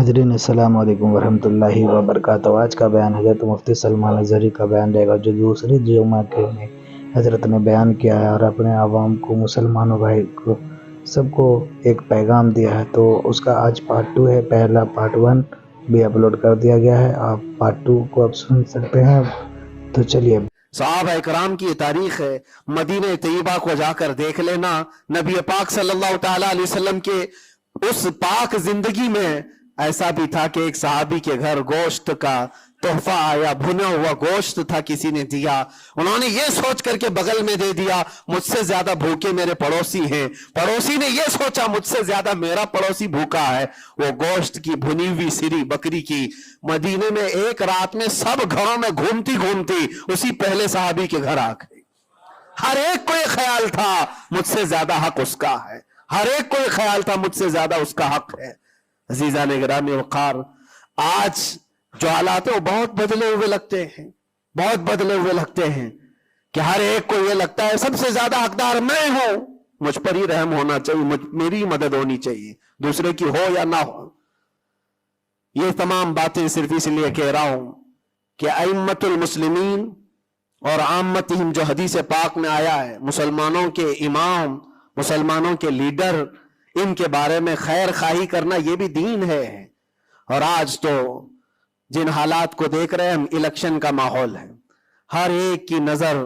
ناظرین السلام علیکم ورحمۃ اللہ وبرکاتہ۔ آج کا بیان حضرت مفتی سلمان اظہری کا بیان رہے گا، جو دوسری جمعہ کے میں حضرت نے بیان کیا ہے اور اپنے عوام کو، مسلمانوں بھائی کو، سب کو ایک پیغام دیا ہے۔ تو اس کا آج پارٹ 2 ہے، پہلا پارٹ 1 بھی اپلوڈ کر دیا گیا ہے، آپ پارٹ 2 کو اب سن سکتے ہیں۔ تو چلیے، صحابہ کرام کی یہ تاریخ ہے، مدینہ طیبہ کو جا کر دیکھ لینا۔ نبی پاک صلی اللہ تعالی علیہ وسلم کے اس پاک زندگی میں ایسا بھی تھا کہ ایک صحابی کے گھر گوشت کا تحفہ آیا، بھنا ہوا گوشت تھا، کسی نے دیا، انہوں نے یہ سوچ کر کے بغل میں دے دیا مجھ سے زیادہ بھوکے میرے پڑوسی ہیں، پڑوسی نے یہ سوچا مجھ سے زیادہ میرا پڑوسی بھوکا ہے، وہ گوشت کی بھنی ہوئی سری بکری کی مدینے میں ایک رات میں سب گھروں میں گھومتی گھومتی اسی پہلے صحابی کے گھر آ گئی۔ ہر ایک کو یہ خیال تھا مجھ سے زیادہ حق اس کا ہے، ہر ایک کو یہ خیال تھا مجھ سے زیادہ اس کا حق ہے۔ عزیزان گرامی وقار، آج جو حالات ہیں وہ بہت بدلے ہوئے لگتے ہیں، بہت بدلے ہوئے لگتے ہیں کہ ہر ایک کو یہ لگتا ہے سب سے زیادہ حقدار میں ہوں، مجھ پر ہی رحم ہونا چاہیے، میری مدد ہونی چاہیے، دوسرے کی ہو یا نہ ہو۔ یہ تمام باتیں صرف اس لیے کہہ رہا ہوں کہ ائمۃ المسلمین اور عامتہم، جو حدیث پاک میں آیا ہے، مسلمانوں کے امام، مسلمانوں کے لیڈر، ان کے بارے میں خیر خواہی کرنا یہ بھی دین ہے۔ اور آج تو جن حالات کو دیکھ رہے ہیں ہم، الیکشن کا ماحول ہے، ہر ایک کی نظر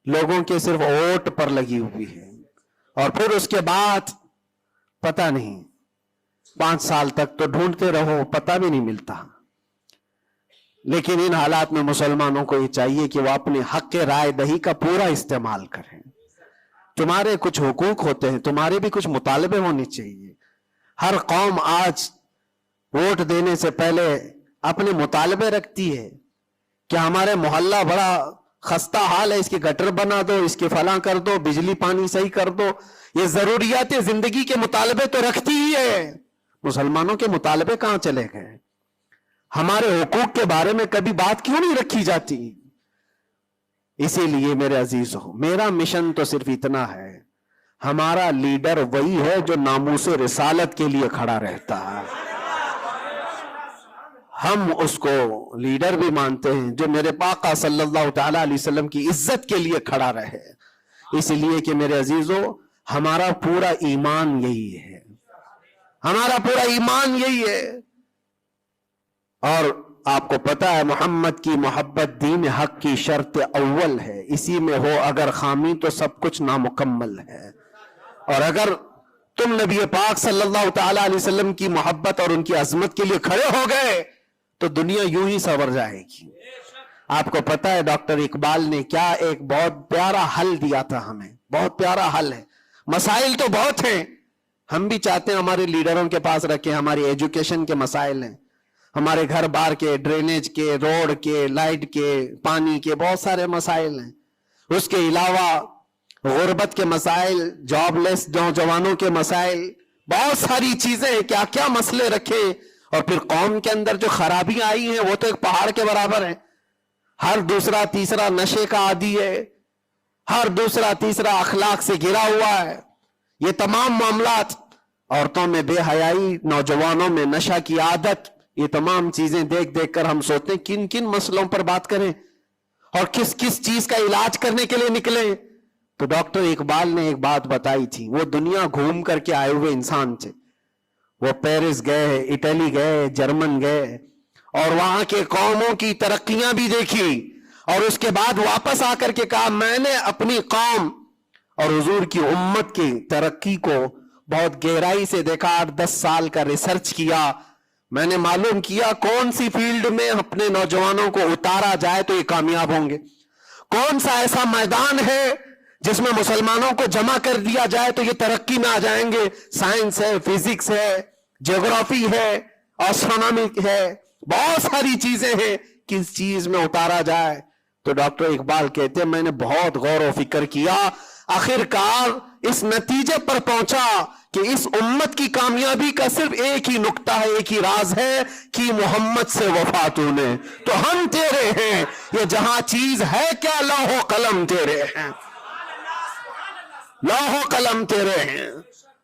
لوگوں کے صرف ووٹ پر لگی ہوئی ہے، اور پھر اس کے بعد پتہ نہیں 5 سال تک تو ڈھونڈتے رہو، پتہ بھی نہیں ملتا۔ لیکن ان حالات میں مسلمانوں کو یہ چاہیے کہ وہ اپنے حق رائے دہی کا پورا استعمال کریں۔ تمہارے کچھ حقوق ہوتے ہیں، تمہارے بھی کچھ مطالبے ہونے چاہیے۔ ہر قوم آج ووٹ دینے سے پہلے اپنے مطالبے رکھتی ہے کہ ہمارے محلہ بڑا خستہ حال ہے، اس کی گٹر بنا دو، اس کی فلاں کر دو، بجلی پانی صحیح کر دو۔ یہ ضروریات زندگی کے مطالبے تو رکھتی ہی ہے، مسلمانوں کے مطالبے کہاں چلے گئے؟ ہمارے حقوق کے بارے میں کبھی بات کیوں نہیں رکھی جاتی؟ اسی لیے میرے عزیزو، میرا مشن تو صرف اتنا ہے، ہمارا لیڈر وہی ہے جو ناموس رسالت کے لیے کھڑا رہتا ہے۔ ہم اس کو لیڈر بھی مانتے ہیں جو میرے آقا صلی اللہ تعالی علیہ وسلم کی عزت کے لیے کھڑا رہے، اس لیے کہ میرے عزیزو ہمارا پورا ایمان یہی ہے، ہمارا پورا ایمان یہی ہے۔ اور آپ کو پتہ ہے محمد کی محبت دین حق کی شرط اول ہے، اسی میں ہو اگر خامی تو سب کچھ نامکمل ہے۔ اور اگر تم نبی پاک صلی اللہ تعالی علیہ وسلم کی محبت اور ان کی عظمت کے لیے کھڑے ہو گئے تو دنیا یوں ہی سنور جائے گی۔ آپ کو پتہ ہے ڈاکٹر اقبال نے کیا ایک بہت پیارا حل دیا تھا ہمیں، بہت پیارا حل ہے۔ مسائل تو بہت ہیں، ہم بھی چاہتے ہیں ہمارے لیڈروں کے پاس رکھیں، ہماری ایجوکیشن کے مسائل ہیں، ہمارے گھر بار کے، ڈرینیج کے، روڈ کے، لائٹ کے، پانی کے، بہت سارے مسائل ہیں۔ اس کے علاوہ غربت کے مسائل، جاب لیس نوجوانوں کے مسائل، بہت ساری چیزیں، کیا کیا مسئلے رکھے۔ اور پھر قوم کے اندر جو خرابیاں آئی ہیں وہ تو ایک پہاڑ کے برابر ہیں، ہر دوسرا تیسرا نشے کا عادی ہے، ہر دوسرا تیسرا اخلاق سے گرا ہوا ہے۔ یہ تمام معاملات، عورتوں میں بے حیائی، نوجوانوں میں نشہ کی عادت، یہ تمام چیزیں دیکھ دیکھ کر ہم سوچتے ہیں کن کن مسئلوں پر بات کریں اور کس کس چیز کا علاج کرنے کے لیے نکلیں۔ تو ڈاکٹر اقبال نے ایک بات بتائی تھی، وہ دنیا گھوم کر کے آئے ہوئے انسان تھے، وہ پیرس گئے، اٹلی گئے، جرمن گئے، اور وہاں کے قوموں کی ترقیاں بھی دیکھی، اور اس کے بعد واپس آ کر کے کہا میں نے اپنی قوم اور حضور کی امت کی ترقی کو بہت گہرائی سے دیکھا، 8-10 سال کا ریسرچ کیا، میں نے معلوم کیا کون سی فیلڈ میں اپنے نوجوانوں کو اتارا جائے تو یہ کامیاب ہوں گے، کون سا ایسا میدان ہے جس میں مسلمانوں کو جمع کر دیا جائے تو یہ ترقی میں آ جائیں گے۔ سائنس ہے، فزکس ہے، جغرافی ہے، آسٹرونومی ہے، بہت ساری چیزیں ہیں، کس چیز میں اتارا جائے؟ تو ڈاکٹر اقبال کہتے ہیں میں نے بہت غور و فکر کیا، آخر کار اس نتیجے پر پہنچا کہ اس امت کی کامیابی کا صرف ایک ہی نقطہ ہے، ایک ہی راز ہے کہ محمد سے وفا تو نے، تو ہم تیرے ہیں، یہ جہاں چیز ہے کیا، لوح و قلم تیرے ہیں، لوح و قلم تیرے ہیں۔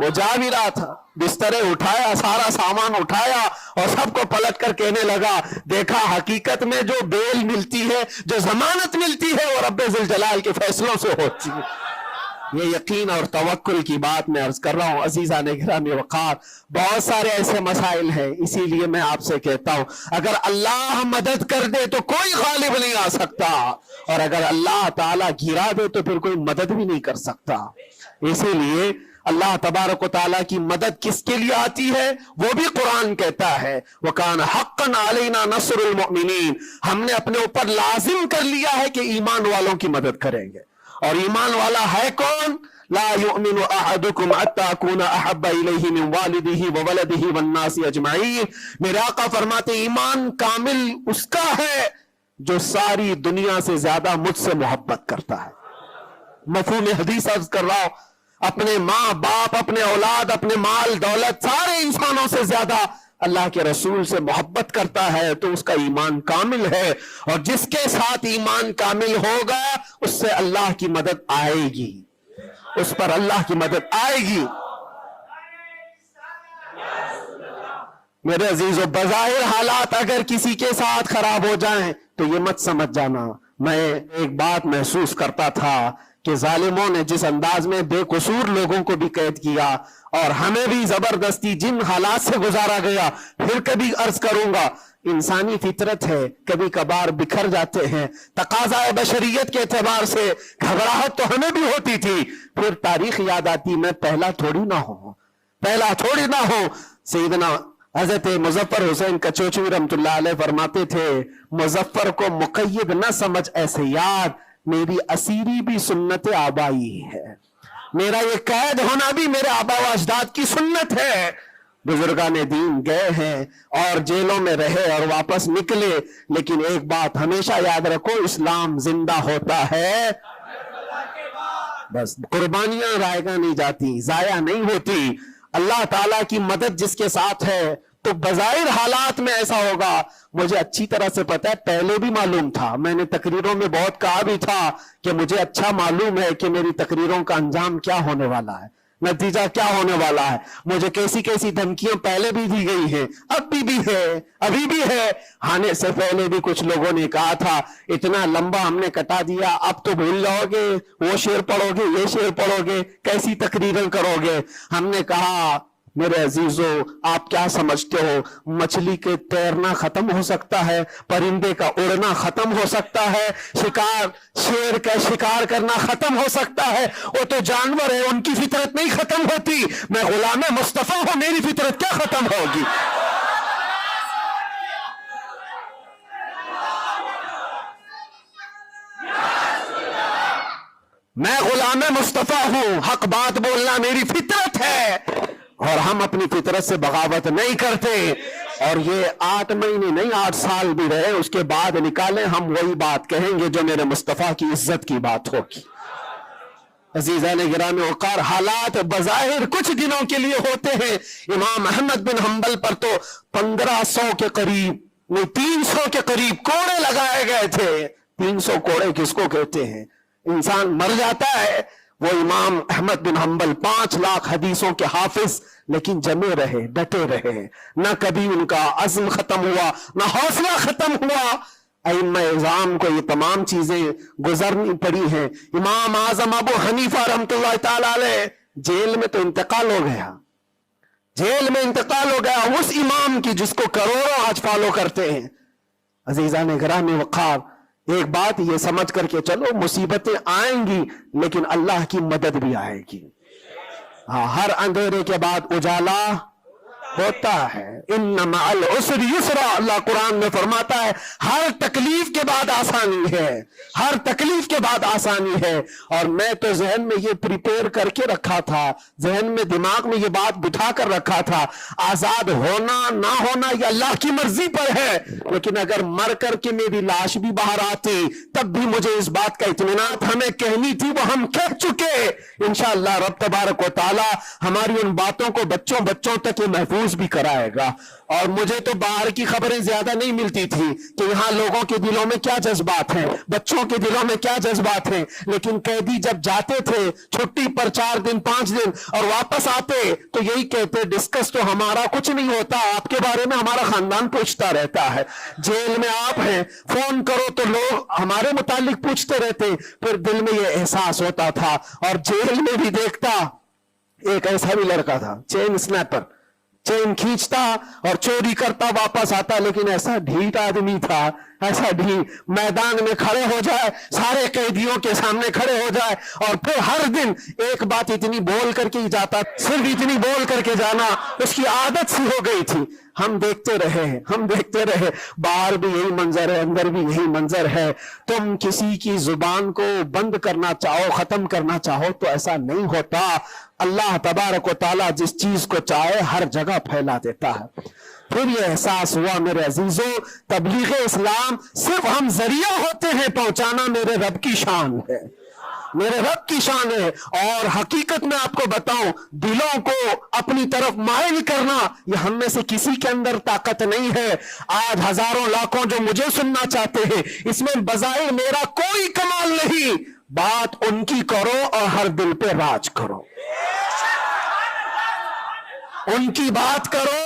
وہ جا بھی رہا تھا، بسترے اٹھایا، سارا سامان اٹھایا اور سب کو پلٹ کر کہنے لگا، دیکھا حقیقت میں جو بیل ملتی ہے، جو ضمانت ملتی ہے، وہ رب ذوالجلال کے فیصلوں سے ہوتی ہے۔ یہ یقین اور توکل کی بات میں عرض کر رہا ہوں عزیزان گرامی وقار، بہت سارے ایسے مسائل ہیں، اسی لیے میں آپ سے کہتا ہوں اگر اللہ مدد کر دے تو کوئی غالب نہیں آ سکتا، اور اگر اللہ تعالیٰ گرا دے تو پھر کوئی مدد بھی نہیں کر سکتا۔ اسی لیے اللہ تبارک و تعالیٰ کی مدد کس کے لیے آتی ہے وہ بھی قرآن کہتا ہے، وَكَانَ حَقًّا عَلَيْنَا نَصْرُ الْمُؤْمِنِينَ، ہم نے اپنے اوپر لازم کر لیا ہے کہ ایمان والوں کی مدد کریں گے۔ اور ایمان والا ہے کون؟ لا يؤمن احدكم حتى اكون احب اليه من والده وولده والناس اجمعين، میرے آقا فرماتے ایمان کامل اس کا ہے جو ساری دنیا سے زیادہ مجھ سے محبت کرتا ہے۔ مفہوم حدیث عرض کر رہا ہوں، اپنے ماں باپ، اپنے اولاد، اپنے مال دولت، سارے انسانوں سے زیادہ اللہ کے رسول سے محبت کرتا ہے تو اس کا ایمان کامل ہے، اور جس کے ساتھ ایمان کامل ہوگا اس سے اللہ کی مدد آئے گی، اس پر اللہ کی مدد آئے گی۔ میرے عزیزو، بظاہر حالات اگر کسی کے ساتھ خراب ہو جائیں تو یہ مت سمجھ جانا۔ میں ایک بات محسوس کرتا تھا کہ ظالموں نے جس انداز میں بے قصور لوگوں کو بھی قید کیا اور ہمیں بھی زبردستی جن حالات سے گزارا گیا، پھر کبھی عرض کروں گا انسانی فطرت ہے، کبھی کبھار بکھر جاتے ہیں، تقاضا بشریت کے اعتبار سے گھبراہٹ تو ہمیں بھی ہوتی تھی، پھر تاریخ یاد آتی میں پہلا تھوڑی نہ ہوں۔ سیدنا حضرت مظفر حسین کچوچوی رحمت اللہ علیہ فرماتے تھے، مظفر کو مقید نہ سمجھ ایسے یاد، میری اسیری بھی سنت آبائی ہے، میرا یہ قید ہونا بھی میرے آبا و اجداد کی سنت ہے۔ بزرگان دین گئے ہیں اور جیلوں میں رہے اور واپس نکلے، لیکن ایک بات ہمیشہ یاد رکھو، اسلام زندہ ہوتا ہے، بس قربانیاں رائگاں نہیں جاتی، ضائع نہیں ہوتی۔ اللہ تعالیٰ کی مدد جس کے ساتھ ہے تو بظاہر حالات میں ایسا ہوگا۔ مجھے اچھی طرح سے پتا ہے، پہلے بھی معلوم تھا، میں نے تقریروں میں بہت کہا بھی تھا کہ مجھے اچھا معلوم ہے کہ میری تقریروں کا انجام کیا ہونے والا ہے، نتیجہ کیا ہونے والا ہے۔ مجھے کیسی کیسی دھمکیاں پہلے بھی دی گئی ہیں، اب بھی ہے، ابھی بھی ہے۔ آنے سے پہلے بھی کچھ لوگوں نے کہا تھا اتنا لمبا ہم نے کٹا دیا، اب تو بھول جاؤ گے، وہ شعر پڑھو گے، یہ شعر پڑھو گے، کیسی تقریریں کرو گے۔ ہم نے کہا میرے عزیزو، آپ کیا سمجھتے ہو، مچھلی کے تیرنا ختم ہو سکتا ہے، پرندے کا اڑنا ختم ہو سکتا ہے، شیر کا شکار کرنا ختم ہو سکتا ہے، وہ تو جانور ہے، ان کی فطرت نہیں ختم ہوتی۔ میں غلام مصطفیٰ ہوں، میری فطرت کیا ختم ہوگی؟ میں غلام مصطفیٰ ہوں، حق بات بولنا میری فطرت ہے، اور ہم اپنی فطرت سے بغاوت نہیں کرتے۔ اور یہ 8 مہینے نہیں 8 سال بھی رہے، اس کے بعد نکالیں، ہم وہی بات کہیں گے جو میرے مصطفیٰ کی عزت کی بات ہوگی۔ عزیزان گرامی وقار، حالات بظاہر کچھ دنوں کے لیے ہوتے ہیں۔ امام احمد بن حنبل پر تو 1500 کے قریب، نہیں 300 کے قریب کوڑے لگائے گئے تھے۔ 300 کوڑے کس کو کہتے ہیں؟ انسان مر جاتا ہے۔ وہ امام احمد بن حنبل 5 لاکھ حدیثوں کے حافظ، لیکن جمے رہے، ڈٹے رہے، نہ کبھی ان کا عزم ختم ہوا، نہ حوصلہ ختم ہوا۔ ائمہ اعظام کو یہ تمام چیزیں گزرنی پڑی ہیں۔ امام اعظم ابو حنیفہ رحمۃ اللہ تعالی علیہ جیل میں تو انتقال ہو گیا، جیل میں انتقال ہو گیا اس امام کی جس کو کروڑوں آج فالو کرتے ہیں۔ عزیزان گرامی وقار، ایک بات یہ سمجھ کر کے چلو، مصیبتیں آئیں گی لیکن اللہ کی مدد بھی آئے گی۔ ہاں، ہر اندھیرے کے بعد اجالا ہوتا ہے۔ ان مع العسر یسرا، اللہ قرآن میں فرماتا ہے ہر تکلیف کے بعد آسانی ہے، ہر تکلیف کے بعد آسانی ہے۔ اور میں تو ذہن میں یہ پریپیئر کر کے رکھا تھا، ذہن میں دماغ میں یہ بات بٹھا کر رکھا تھا، آزاد ہونا نہ ہونا یہ اللہ کی مرضی پر ہے، لیکن اگر مر کر کے میری لاش بھی باہر آتی تب بھی مجھے اس بات کا اطمینان ہمیں کہنی تھی، وہ ہم کہہ چکے۔ انشاءاللہ رب تبارک و تعالی ہماری ان باتوں کو بچوں تک یہ محفوظ محفوظ بھی کرائے گا. اور مجھے تو باہر کی خبریں زیادہ نہیں ملتی تھی کہ یہاں لوگوں کے دلوں میں کیا جذبات ہیں, بچوں کے دلوں میں کیا جذبات ہیں, لیکن قیدی جب جاتے تھے چھٹی پر 4 دن 5 دن اور واپس آتے تو یہی کہتے, ڈسکس تو ہمارا کچھ نہیں ہوتا, آپ کے بارے میں ہمارا خاندان پوچھتا رہتا ہے. جیل میں آپ ہیں, فون کرو تو لوگ ہمارے متعلق پوچھتے رہتے. پھر دل میں یہ احساس ہوتا تھا. اور جیل میں بھی دیکھتا, ایک ایسا بھی لڑکا تھا چین سنیپر, چین کھینچتا اور چوری کرتا, واپس آتا, لیکن ایسا ڈھیٹ آدمی تھا, ایسا ڈھیٹ, میدان میں کھڑے ہو جائے, سارے قیدیوں کے سامنے کھڑے ہو جائے, اور پھر ہر دن ایک بات اتنی بول کر کے ہی جاتا, صرف اتنی بول کر کے جانا, اس کی عادت سی ہو گئی تھی. ہم دیکھتے رہے, باہر بھی یہی منظر ہے, اندر بھی یہی منظر ہے. تم کسی کی زبان کو بند کرنا چاہو, ختم کرنا چاہو تو ایسا نہیں ہوتا. اللہ تبارک و تعالیٰ جس چیز کو چاہے ہر جگہ پھیلا دیتا ہے. پھر یہ احساس ہوا میرے عزیزوں, تبلیغ اسلام صرف ہم ذریعہ ہوتے ہیں پہنچانا, میرے رب کی شان ہے, میرے رب کی شان ہے. اور حقیقت میں آپ کو بتاؤں, دلوں کو اپنی طرف مائل کرنا یہ ہم میں سے کسی کے اندر طاقت نہیں ہے. آج ہزاروں لاکھوں جو مجھے سننا چاہتے ہیں, اس میں بظاہر میرا کوئی کمال نہیں. بات ان کی کرو اور ہر دل پہ راج کرو, ان کی بات کرو.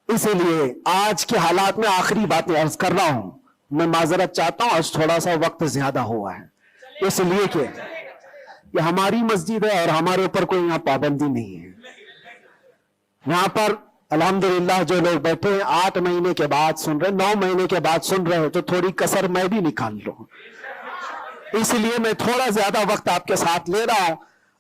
اسی لیے آج کے حالات میں آخری باتیں عرض کر رہا ہوں, میں معذرت چاہتا ہوں, آج تھوڑا سا وقت زیادہ ہوا ہے, اس لیے کہ یہ ہماری مسجد ہے اور ہمارے اوپر کوئی یہاں پابندی نہیں ہے. یہاں پر الحمدللہ جو لوگ بیٹھے ہیں 8 مہینے کے بعد سن رہے, 9 مہینے کے بعد سن رہے, تو تھوڑی کسر میں بھی نکال لوں. اس لیے میں تھوڑا زیادہ وقت آپ کے ساتھ لے رہا ہوں.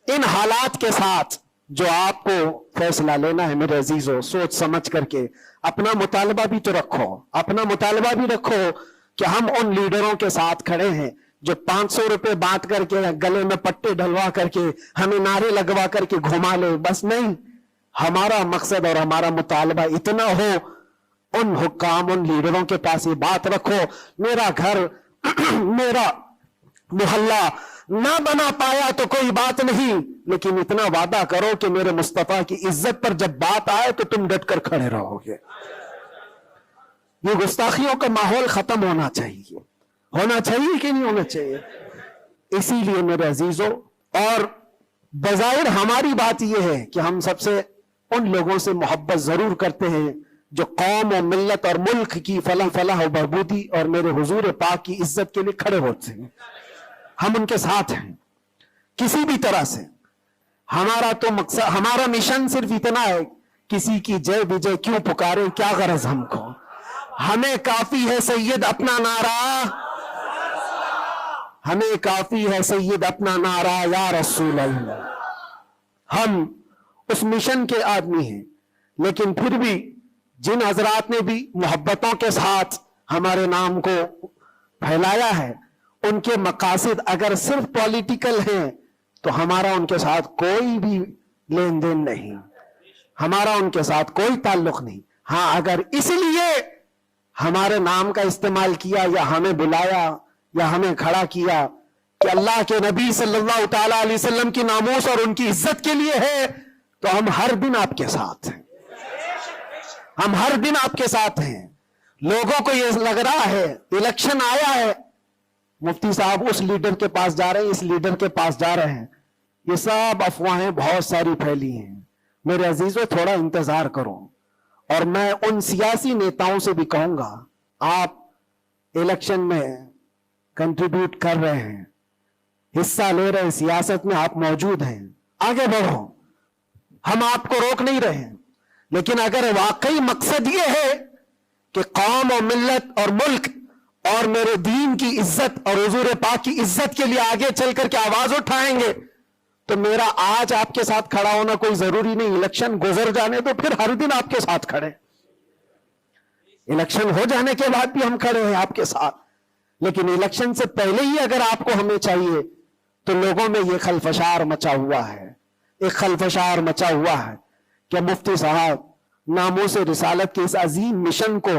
ان حالات کے ساتھ جو آپ کو فیصلہ لینا ہے میرے عزیزوں, سوچ سمجھ کر کے اپنا مطالبہ بھی تو رکھو, اپنا مطالبہ بھی رکھو کہ ہم ان لیڈروں کے ساتھ کھڑے ہیں جو 500 روپے بانٹ کر کے, گلے میں پٹے ڈلوا کر کے, ہمیں نعرے لگوا کر کے گھما لے. بس نہیں, ہمارا مقصد اور ہمارا مطالبہ اتنا ہو, ان حکام, ان لیڈروں کے پاس یہ بات رکھو, میرا گھر میرا محلہ نہ بنا پایا تو کوئی بات نہیں, لیکن اتنا وعدہ کرو کہ میرے مصطفیٰ کی عزت پر جب بات آئے تو تم ڈٹ کر کھڑے رہو گے. یہ گستاخیوں کا ماحول ختم ہونا چاہیے, ہونا چاہیے کہ نہیں ہونا چاہیے. اسی لیے میرے عزیزوں, اور بظاہر ہماری بات یہ ہے کہ ہم سب سے ان لوگوں سے محبت ضرور کرتے ہیں جو قوم و ملت اور ملک کی فلاح و بہبودی اور میرے حضور پاک کی عزت کے لیے کھڑے ہوتے ہیں. ہم ان کے ساتھ ہیں کسی بھی طرح سے. ہمارا تو مقصد, ہمارا مشن صرف اتنا ہے, کسی کی جے وجے کیوں پکارے, کیا غرض ہم کو, ہمیں کافی ہے سید اپنا نعرہ, ہمیں کافی ہے سید اپنا نعرہ یا رسول اللہ. ہم اس مشن کے آدمی ہیں, لیکن پھر بھی جن حضرات نے بھی محبتوں کے ساتھ ہمارے نام کو پھیلایا ہے, ان کے مقاصد اگر صرف پولیٹیکل ہیں تو ہمارا ان کے ساتھ کوئی بھی لین دین نہیں, ہمارا ان کے ساتھ کوئی تعلق نہیں. ہاں, اگر اس لیے ہمارے نام کا استعمال کیا یا ہمیں بلایا یا ہمیں کھڑا کیا کہ اللہ کے نبی صلی اللہ تعالی علیہ وسلم کی ناموس اور ان کی عزت کے لیے ہے, تو ہم ہر دن آپ کے ساتھ ہیں, ہم ہر دن آپ کے ساتھ ہیں. لوگوں کو یہ لگ رہا ہے الیکشن آیا ہے, مفتی صاحب اس لیڈر کے پاس جا رہے ہیں, اس لیڈر کے پاس جا رہے ہیں, یہ سب افواہیں بہت ساری پھیلی ہیں. میرے عزیزوں, تھوڑا انتظار کرو. اور میں ان سیاسی نیتاؤں سے بھی کہوں گا, آپ الیکشن میں کنٹریبیوٹ کر رہے ہیں, حصہ لے رہے ہیں, سیاست میں آپ موجود ہیں, آگے بڑھو, ہم آپ کو روک نہیں رہے ہیں. لیکن اگر واقعی مقصد یہ ہے کہ قوم و ملت اور ملک اور میرے دین کی عزت اور حضور پاک کی عزت کے لیے آگے چل کر کے آواز اٹھائیں گے, تو میرا آج آپ کے ساتھ کھڑا ہونا کوئی ضروری نہیں, الیکشن گزر جانے تو پھر ہر دن آپ کے ساتھ کھڑے, الیکشن ہو جانے کے بعد بھی ہم کھڑے ہیں آپ کے ساتھ. لیکن الیکشن سے پہلے ہی اگر آپ کو ہمیں چاہیے تو لوگوں میں یہ خلفشار مچا ہوا ہے, ایک خلفشار مچا ہوا ہے کہ مفتی صاحب ناموس رسالت کے اس عظیم مشن کو